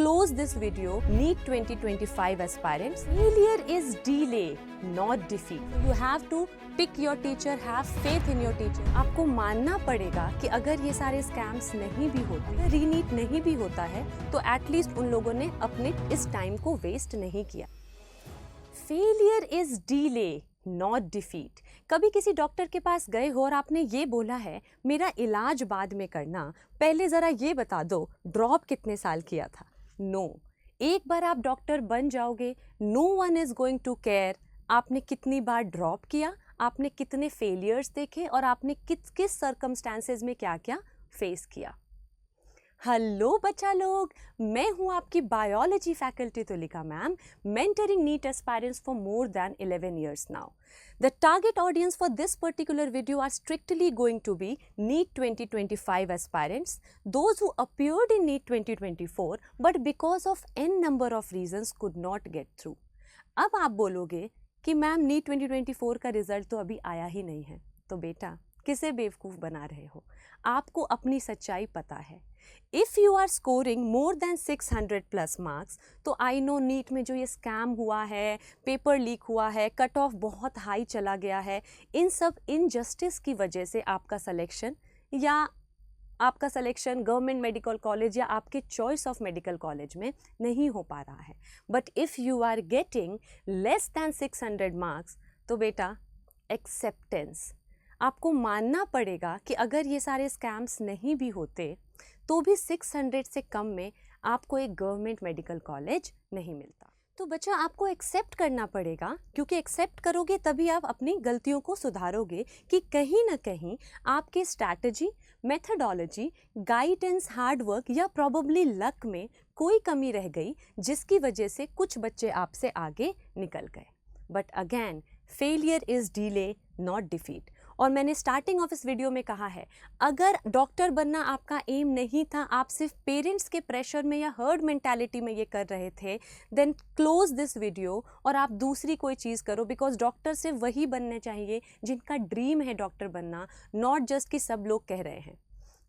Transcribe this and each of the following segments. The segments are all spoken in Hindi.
close this video, NEET 2025 aspirants, failure is delay, not defeat. You have to pick your teacher, have faith in your teacher. आपको मानना पड़ेगा कि अगर ये सारे स्कैम्स नहीं भी होते, रीनीट नहीं भी होता है, तो एटलीस्ट उन लोगों ने अपने इस टाइम को वेस्ट नहीं किया. Failure is delay not defeat. कभी किसी डॉक्टर के पास गए हो और आपने ये बोला है मेरा इलाज बाद में करना, पहले ज़रा ये बता दो ड्रॉप कितने साल किया था. नो, एक बार आप डॉक्टर बन जाओगे, no one is going to care आपने कितनी बार ड्रॉप किया, आपने कितने फेलियर्स देखे और आपने किस सर्कमस्टांसेस में क्या क्या फेस किया. हेलो बच्चा लोग, मैं हूँ आपकी biology faculty Tulika ma'am, mentoring NEET aspirants for more than 11 years now. The target audience for this particular video are strictly going to be NEET 2025 aspirants, those who appeared in NEET 2024 but because of n number of reasons could not get through. अब आप बोलोगे कि मैम NEET 2024 का रिजल्ट तो अभी आया ही नहीं है, तो बेटा किसे बेवकूफ़ बना रहे हो, आपको अपनी सच्चाई पता है. If you are scoring more than 600 plus marks, तो आई नो नीट में जो ये स्कैम हुआ है, पेपर लीक हुआ है, कट ऑफ बहुत हाई चला गया है, इन सब इनजस्टिस की वजह से आपका सिलेक्शन गवर्नमेंट मेडिकल कॉलेज या आपके चॉइस ऑफ मेडिकल कॉलेज में नहीं हो पा रहा है. But if you are getting less than 600 marks, तो बेटा एक्सेप्टेंस, आपको मानना पड़ेगा कि अगर ये सारे स्कैम्स नहीं भी होते तो भी 600 से कम में आपको एक गवर्नमेंट मेडिकल कॉलेज नहीं मिलता. तो बच्चा आपको एक्सेप्ट करना पड़ेगा, क्योंकि एक्सेप्ट करोगे तभी आप अपनी गलतियों को सुधारोगे कि कहीं ना कहीं आपके strategy, methodology, guidance, hard work या प्रॉबली लक में कोई कमी रह गई जिसकी वजह से कुछ बच्चे आपसे आगे निकल गए. But again failure is delay not defeat. और मैंने स्टार्टिंग ऑफ इस वीडियो में कहा है, अगर डॉक्टर बनना आपका एम नहीं था, आप सिर्फ पेरेंट्स के प्रेशर में या हर्ड मेंटालिटी में ये कर रहे थे, देन क्लोज दिस वीडियो और आप दूसरी कोई चीज़ करो. बिकॉज डॉक्टर सिर्फ वही बनने चाहिए जिनका ड्रीम है डॉक्टर बनना, नॉट जस्ट कि सब लोग कह रहे हैं.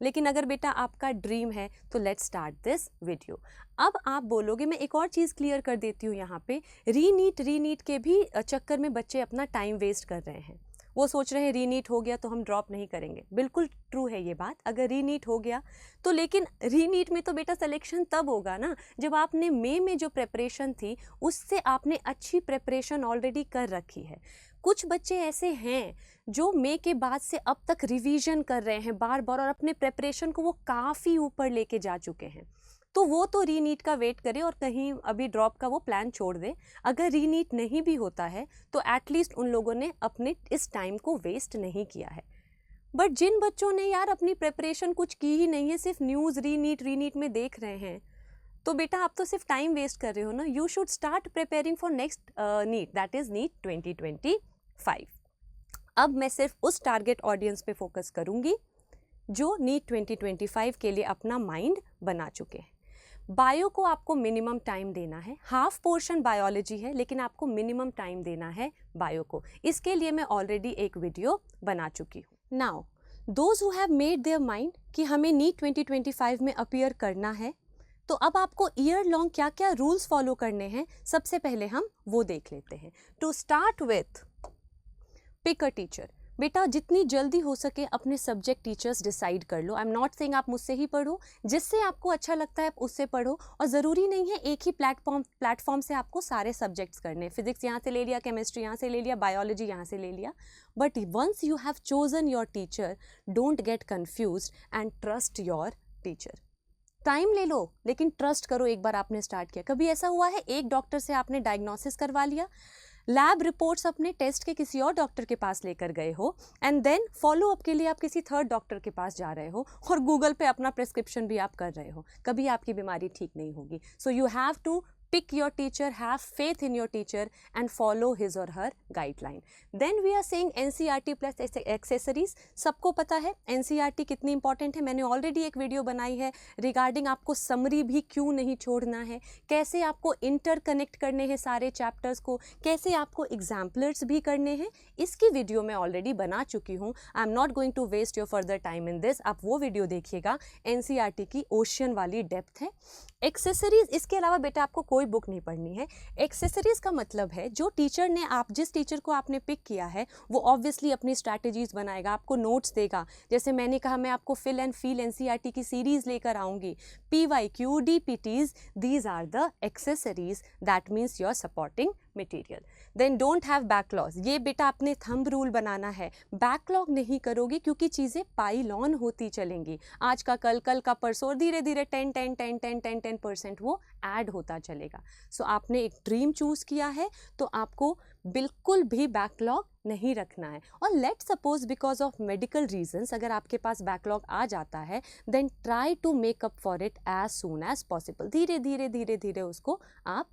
लेकिन अगर बेटा आपका ड्रीम है तो लेट्स स्टार्ट दिस वीडियो. अब आप बोलोगे, मैं एक और चीज़ क्लियर कर देती हूँ यहाँ पे, रीनीट के भी चक्कर में बच्चे अपना टाइम वेस्ट कर रहे हैं. वो सोच रहे हैं रीनीट हो गया तो हम ड्रॉप नहीं करेंगे. बिल्कुल ट्रू है ये बात, अगर रीनीट हो गया तो, लेकिन रीनीट में तो बेटा सिलेक्शन तब होगा ना जब आपने मई में जो प्रिपरेशन थी उससे आपने अच्छी प्रिपरेशन ऑलरेडी कर रखी है. कुछ बच्चे ऐसे हैं जो मई के बाद से अब तक रिवीजन कर रहे हैं बार बार और अपने प्रिपरेशन को वो काफ़ी ऊपर लेके जा चुके हैं, तो वो तो रीनीट का वेट करे और कहीं अभी ड्रॉप का वो प्लान छोड़ दे. अगर रीनीट नहीं भी होता है तो एटलीस्ट उन लोगों ने अपने इस टाइम को वेस्ट नहीं किया है. बट जिन बच्चों ने यार अपनी प्रिपरेशन कुछ की ही नहीं है, सिर्फ न्यूज़ रीनीट में देख रहे हैं, तो बेटा आप तो सिर्फ टाइम वेस्ट कर रहे हो ना. You should start preparing for next NEET, that is NEET 2025. अब मैं सिर्फ उस टारगेट ऑडियंस पे फोकस करूँगी जो नीट 2025 के लिए अपना माइंड बना चुके हैं. बायो को आपको मिनिमम टाइम देना है, हाफ पोर्शन बायोलॉजी है लेकिन आपको मिनिमम टाइम देना है बायो को. इसके लिए मैं ऑलरेडी एक वीडियो बना चुकी हूँ. Now those who have made their mind कि हमें नीट 2025 में अपीयर करना है, तो अब आपको ईयर लॉन्ग क्या क्या रूल्स फॉलो करने हैं, सबसे पहले हम वो देख लेते हैं. To start with pick a teacher. बेटा जितनी जल्दी हो सके अपने सब्जेक्ट टीचर्स डिसाइड कर लो. आई एम नॉट सेइंग आप मुझसे ही पढ़ो, जिससे आपको अच्छा लगता है आप उससे पढ़ो, और ज़रूरी नहीं है एक ही प्लेटफॉर्म से आपको सारे सब्जेक्ट्स करने. फिजिक्स यहाँ से ले लिया, केमिस्ट्री यहाँ से ले लिया, बायोलॉजी यहाँ से ले लिया. But once you have chosen your teacher, don't get confused and trust your teacher. Time ले लो लेकिन ट्रस्ट करो. एक बार आपने स्टार्ट किया, कभी ऐसा हुआ है एक डॉक्टर से आपने डायग्नोसिस करवा लिया, लैब रिपोर्ट्स अपने टेस्ट के किसी और डॉक्टर के पास लेकर गए हो, एंड देन फॉलो अप के लिए आप किसी थर्ड डॉक्टर के पास जा रहे हो और गूगल पे अपना प्रिस्क्रिप्शन भी आप कर रहे हो, कभी आपकी बीमारी ठीक नहीं होगी. So you have to pick your teacher, have faith in your teacher and follow his or her guideline. Then we are saying NCERT plus accessories. सबको पता है NCERT कितनी इंपॉर्टेंट है, मैंने ऑलरेडी एक वीडियो बनाई है रिगार्डिंग आपको समरी भी क्यों नहीं छोड़ना है, कैसे आपको इंटरकनेक्ट करने हैं सारे चैप्टर्स को, कैसे आपको एग्जाम्पलर्स भी करने हैं, इसकी वीडियो मैं ऑलरेडी बना चुकी हूँ. I am not going to waste your further time in this. आप वो वीडियो देखिएगा, NCERT की ओशियन वाली डेप्थ है. एक्सेसरीज, इसके अलावा बेटा आपको कोई बुक नहीं पढ़नी है. एक्सेसरीज का मतलब है जो टीचर ने, आप जिस टीचर को आपने पिक किया है वो ऑब्वियसली अपनी स्ट्रैटेजीज बनाएगा, आपको नोट्स देगा. जैसे मैंने कहा मैं आपको फिल एंड फील NCERT की सीरीज लेकर आऊँगी. PYQ, DPTs, these are the accessories, that means your supporting material. Then don't have backlogs. ये बेटा अपने थंब रूल बनाना है. बैकलॉग नहीं करोगे क्योंकि चीज़ें पाइल ऑन होती चलेंगी, आज का कल, कल का परसों, धीरे धीरे 10% वो ऐड होता चलेगा. सो आपने एक ड्रीम चूज़ किया है तो आपको बिल्कुल भी बैकलॉग नहीं रखना है. और let suppose because of medical reasons अगर आपके पास बैकलॉग आ जाता है, then try to make up for it as soon as possible. धीरे धीरे उसको आप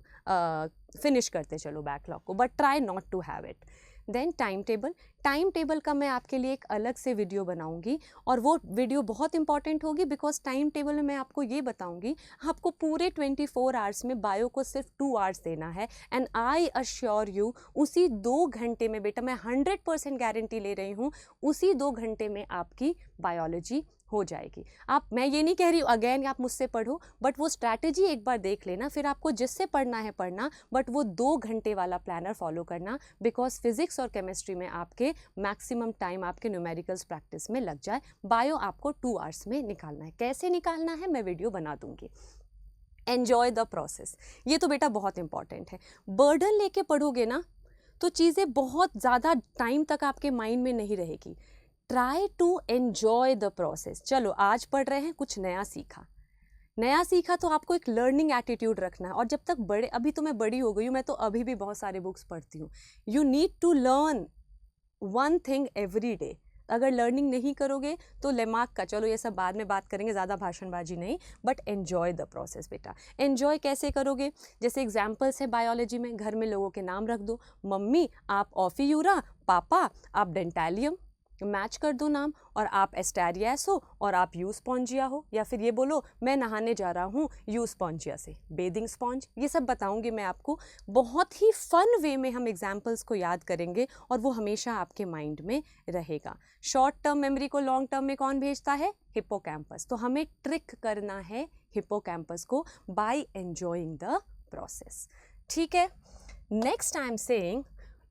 फिनिश करते चलो बैकलॉग को, but try not to have it. Then time table का मैं आपके लिए एक अलग से वीडियो बनाऊंगी और वो वीडियो बहुत इंपॉर्टेंट होगी बिकॉज टाइम टेबल में मैं आपको ये बताऊंगी आपको पूरे 24 आवर्स में बायो को सिर्फ 2 आवर्स देना है. एंड आई अश्योर यू उसी 2 घंटे में बेटा मैं 100% गारंटी ले रही हूँ, उसी 2 घंटे में आपकी बायोलॉजी हो जाएगी. आप, मैं ये नहीं कह रही हूँ अगेन आप मुझसे पढ़ो, बट वो स्ट्रैटेजी एक बार देख लेना, फिर आपको जिससे पढ़ना है पढ़ना, बट वो 2 घंटे वाला प्लानर फॉलो करना बिकॉज फिजिक्स और केमिस्ट्री में आपके मैक्सिमम टाइम आपके न्यूमेरिकल्स प्रैक्टिस में लग जाए. बायो आपको 2 आवर्स में निकालना है. कैसे निकालना है मैं वीडियो बना दूंगी. एन्जॉय द प्रोसेस, ये तो बेटा बहुत इंपॉर्टेंट है. बर्डन लेके पढ़ोगे ना तो चीज़ें बहुत ज़्यादा टाइम तक आपके माइंड में नहीं रहेगी. Try to enjoy the process. चलो आज पढ़ रहे हैं, कुछ नया सीखा तो आपको एक लर्निंग एटीट्यूड रखना है. और जब तक बड़े, अभी तो मैं बड़ी हो गई हूँ, मैं तो अभी भी बहुत सारे बुक्स पढ़ती हूँ. You need to learn 1 thing every day. अगर लर्निंग नहीं करोगे तो लेमार्क का, चलो ये सब बाद में बात करेंगे, ज़्यादा भाषणबाजी नहीं, बट एन्जॉय द प्रोसेस बेटा. एन्जॉय कैसे करोगे, जैसे एग्जाम्पल्स है बायोलॉजी में, घर में लोगों के नाम रख दो. मम्मी आप ऑफीयूरा, पापा आप डेंटालियम, मैच कर दो नाम, और आप एस्टेरियास हो और आप यूस्पॉन्जिया हो. या फिर ये बोलो मैं नहाने जा रहा हूँ यूस्पॉन्जिया से, बेदिंग स्पॉन्ज. ये सब बताऊँगी मैं आपको. बहुत ही फन वे में हम एग्जाम्पल्स को याद करेंगे और वो हमेशा आपके माइंड में रहेगा. शॉर्ट टर्म मेमोरी को लॉन्ग टर्म में कौन भेजता है, हिप्पोकैम्पस. तो हमें ट्रिक करना है हिप्पोकैम्पस को बाय एन्जॉइंग द प्रोसेस. ठीक है. नेक्स्ट आई एम सेइंग,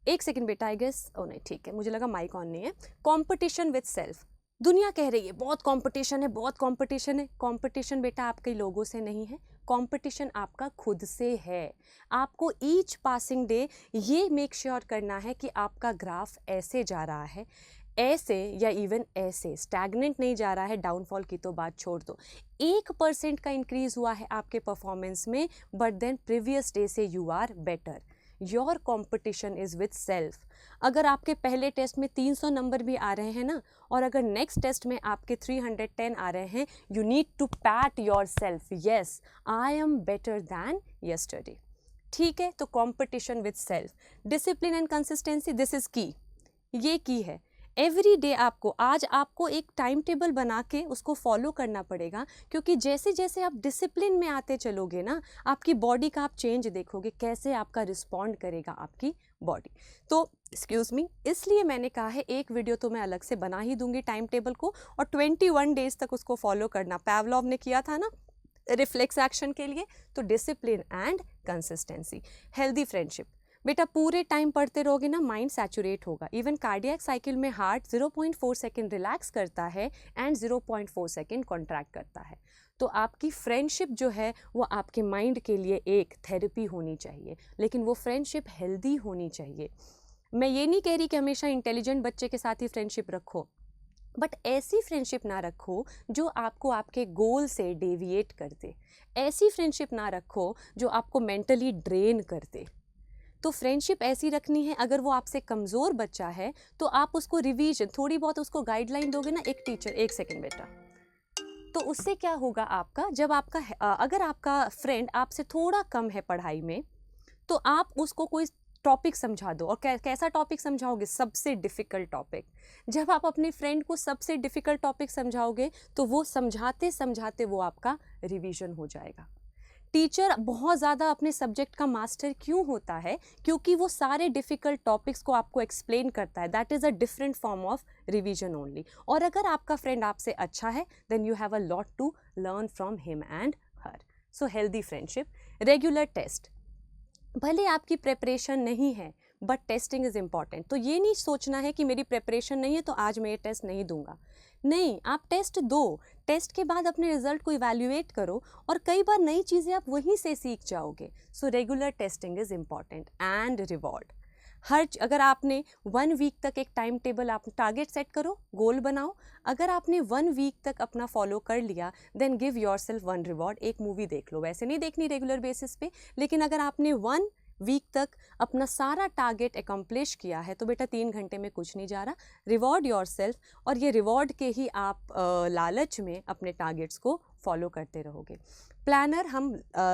एक सेकंड बेटा, आई गेस, ओ नहीं ठीक है, मुझे लगा माइक ऑन नहीं है. Competition with self. दुनिया कह रही है बहुत कंपटीशन है, बहुत कंपटीशन है. कंपटीशन बेटा आपके लोगों से नहीं है, कंपटीशन आपका खुद से है. आपको ईच पासिंग डे ये मेक श्योर करना है कि आपका ग्राफ ऐसे जा रहा है, ऐसे या इवन ऐसे, स्टैग्नेंट नहीं जा रहा है. डाउनफॉल की तो बात छोड़ दो. 1% का इंक्रीज हुआ है आपके परफॉर्मेंस में, बट देन प्रीवियस डे से you are better. Your competition is with self. अगर आपके पहले टेस्ट में 300 नंबर भी आ रहे हैं ना, और अगर नेक्स्ट टेस्ट में आपके 310 आ रहे हैं, you need to pat yourself. Yes, I am better than yesterday. ठीक है. तो competition with self. Discipline and consistency, this is key. ये की है. एवरी डे आपको, आज आपको एक टाइम टेबल बना के उसको फॉलो करना पड़ेगा, क्योंकि जैसे जैसे आप डिसिप्लिन में आते चलोगे ना, आपकी बॉडी का आप चेंज देखोगे, कैसे आपका रिस्पॉन्ड करेगा आपकी बॉडी. तो एक्सक्यूज़ मी, इसलिए मैंने कहा है एक वीडियो तो मैं अलग से बना ही दूंगी टाइम टेबल को, और 21 डेज तक उसको फॉलो करना. पैवलॉव ने किया था ना रिफ्लेक्स एक्शन के लिए. तो discipline and consistency. Healthy friendship. बेटा पूरे टाइम पढ़ते रहोगे ना, माइंड सैचुरेट होगा. इवन कार्डियक साइकिल में हार्ट 0.4 सेकेंड रिलैक्स करता है एंड 0.4 सेकेंड कॉन्ट्रैक्ट करता है. तो आपकी फ्रेंडशिप जो है वो आपके माइंड के लिए एक थेरेपी होनी चाहिए, लेकिन वो फ्रेंडशिप हेल्दी होनी चाहिए. मैं ये नहीं कह रही कि हमेशा इंटेलिजेंट बच्चे के साथ ही फ्रेंडशिप रखो, बट ऐसी फ्रेंडशिप ना रखो जो आपको आपके गोल से डेविएट कर दे. ऐसी फ्रेंडशिप ना रखो जो आपको मेंटली ड्रेन कर दे. तो फ्रेंडशिप ऐसी रखनी है, अगर वो आपसे कमज़ोर बच्चा है तो आप उसको रिवीजन, थोड़ी बहुत उसको गाइडलाइन दोगे ना. एक टीचर, एक सेकेंड बेटा, तो उससे क्या होगा आपका, जब आपका अगर आपका फ्रेंड आपसे थोड़ा कम है पढ़ाई में, तो आप उसको कोई टॉपिक समझा दो। और कैसा टॉपिक समझाओगे? सबसे डिफ़िकल्ट टॉपिक। जब आप अपने फ्रेंड को सबसे डिफ़िकल्ट टॉपिक समझाओगे तो वो समझाते समझाते वो आपका रिवीजन हो जाएगा। टीचर बहुत ज़्यादा अपने सब्जेक्ट का मास्टर क्यों होता है? क्योंकि वो सारे डिफ़िकल्ट टॉपिक्स को आपको एक्सप्लेन करता है। That is a different form of revision only. और अगर आपका फ्रेंड आपसे अच्छा है, then you have a lot to learn from him and her. So healthy friendship. Regular test. भले आपकी प्रेपरेशन नहीं है, बट टेस्टिंग इज़ इम्पॉर्टेंट। तो ये नहीं सोचना है कि मेरी प्रेपरेशन नहीं है तो आज मैं ये टेस्ट नहीं दूंगा। नहीं, आप टेस्ट दो। टेस्ट के बाद अपने रिजल्ट को इवैल्यूएट करो, और कई बार नई चीज़ें आप वहीं से सीख जाओगे। So regular testing is important. And reward. अगर आपने 1 वीक तक एक टाइम टेबल, आप टारगेट सेट करो, गोल बनाओ। अगर आपने 1 वीक तक अपना फॉलो कर लिया, then give yourself 1 reward. एक मूवी देख लो, वैसे नहीं देखनी रेगुलर बेसिस पे, लेकिन अगर आपने 1 वीक तक अपना सारा टारगेट एकम्प्लिश किया है तो बेटा 3 घंटे में कुछ नहीं जा रहा। रिवॉर्ड योर सेल्फ, और ये रिवॉर्ड के ही आप लालच में अपने टारगेट्स को फॉलो करते रहोगे। प्लानर हम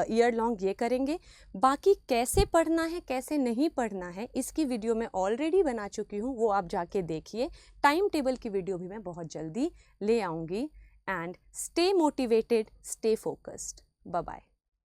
ईयर लॉन्ग ये करेंगे। बाकी कैसे पढ़ना है, कैसे नहीं पढ़ना है, इसकी वीडियो मैं ऑलरेडी बना चुकी हूँ, वो आप जाके देखिए। टाइम टेबल की वीडियो भी मैं बहुत जल्दी ले आऊँगी। And stay motivated, stay focused. Bye bye.